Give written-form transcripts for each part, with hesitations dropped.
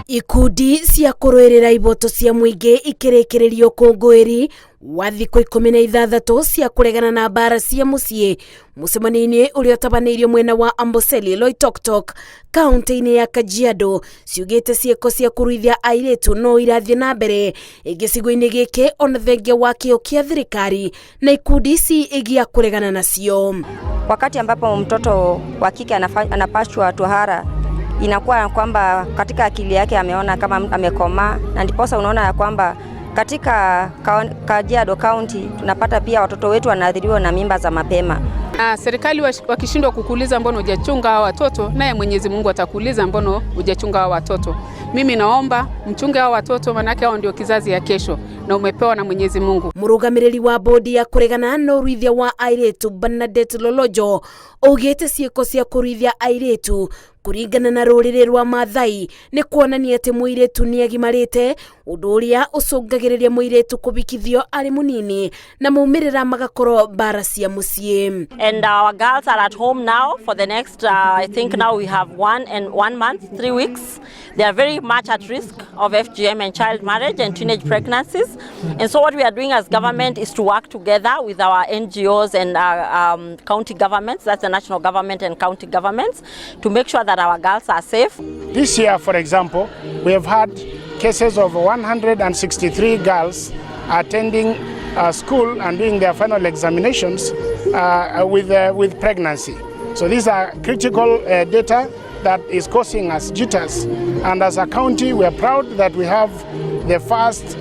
Ikundi cia kũrũĩrĩra ihoto cia mũingĩ ikĩrĩkĩrĩrio ũkũngũĩri wa thikũ 16 cia kũregana na mbara cia mũciĩ mũcemanio-inĩ ũrĩa ũtabanĩirio mwena wa Amboseli, Loitoktok, kaunti-inĩ ya Kajiado. Ciugĩte ciĩko cia kũruithia airĩtu no irathiĩ na mbere gĩcigo-inĩ gĩkĩ ona thengia wa kĩo kĩa thirikari na ikundi ici igia kũregana nacio. Wakati ambapo mtoto wa kike anapashwa tohara, inakuwa kwamba katika akili yake ameona kama amekomaa, na ndiposa unaona ya kwamba katika Kajiado County tunapata pia watoto wetu wanaathiriwa na mimba za mapema. Serikali wakishindwa kukuuliza mbona hujachunga hao watoto, naye Mwenyezi Mungu atakuuliza mbona hujachunga hao watoto. Mimi naomba mchunge hao watoto, manake hao ndio kizazi ya kesho na umepewa na Mwenyezi Mungu. Mũrũgamĩrĩri wa bodi ya kũregana na ũruithia wa airĩtu Bernadette Lolojo augĩte ciĩko cia kũruithia airĩtu kũringana na rũrĩrĩ rwa Maathai nĩ kuonania atĩ mũirĩtu nĩ agimarĩte, ũndũ ũrĩa ũcũngagĩrĩria mũirĩtu kũbikithio arĩ mũnini na maumĩrĩra magakorwo mbara cia mũciĩ. And our girls are at home now for the next, I think now we have 1 month, 3 weeks. They are very much at risk of FGM and child marriage and teenage pregnancies. And so what we are doing as government is to work together with our NGOs and county governments, that's the national government and county governments, to make sure that our girls are safe. This year, for example, we have had cases of 163 girls attending school and doing their final examinations with pregnancy. So these are critical data that is causing us jitters. And as a county, we are proud that we have the first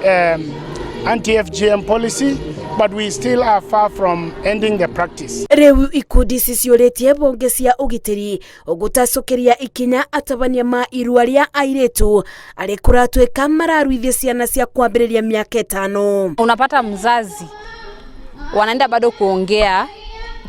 anti-FGM policy, but we still are far from ending the practice. Rĩu ikundi ici ciũrĩtie bonge cia ũgitĩri gũtacũkĩria ikinya atabania ma irua rĩa airĩtu arĩa kũratuĩka mararuithia ciana cia kwambĩrĩria miaka 5. Unapata mzazi wanaenda bado kuongea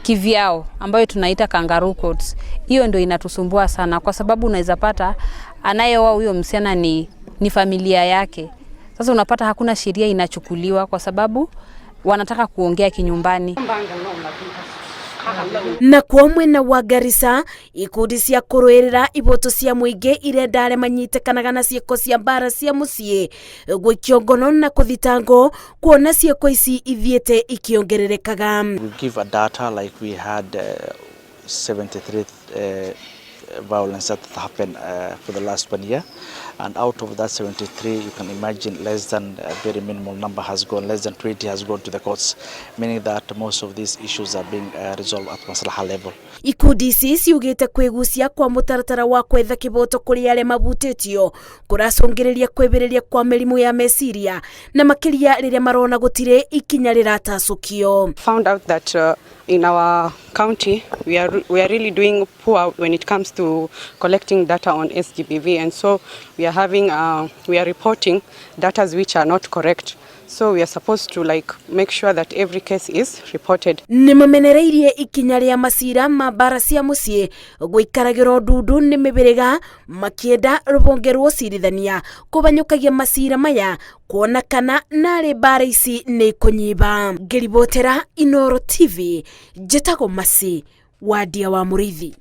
kivyao ambayo tunaita kangaroo courts. Hiyo ndio inatusumbua sana kwa sababu unaweza pata anayeoa huyo msichana ni familia yake. Sasa unapata hakuna sheria inachukuliwa kwa sababu wanataka kuongea kinyumbani. Na kwa mwena wa Garissa, ikundi cia kũrũĩrĩra ihoto cia mũingĩ irenda arĩa manyitekanaga na ciĩko cia mbara cia mũciĩ gũikio ngono na kũthitangwo kuona ciĩko ici ithiĩte ikiongererekaga. We give a data like we had 73 violence that happened for the last 1 year, and out of that 73 you can imagine less than a very minimal number has gone, less than 20 has gone to the courts, meaning that most of these issues are being resolved at maslaha level. Ikundi ici ciugĩte kwĩgucia kwa mũtaratara wa kwetha kĩboto kũrĩ arĩa mabutĩtio kũracũngĩrĩria kwĩbĩrĩria kwa mĩrimũ ya meciria na makĩria rĩrĩa marona gũtirĩ ikinya rĩratacũkio. Found out that in our county we are really doing poor when it comes to collecting data on SGBV, and so we are reporting data which are not correct. So we are supposed to make sure that every case is reported. Nimamenereirie ikinya rĩa macira ma mbara cia mũciĩ gũikaragĩrwo ndundu nĩ mĩbĩrĩga makĩenda rũbonge rwa ũcirithania kũbanyũkagia macira maya kuona kana narĩ mbara ici nĩ kũnyiba. Ngĩribotera Inooro TV, njĩtagwo Masi wa Ndia wa Mũrĩithi.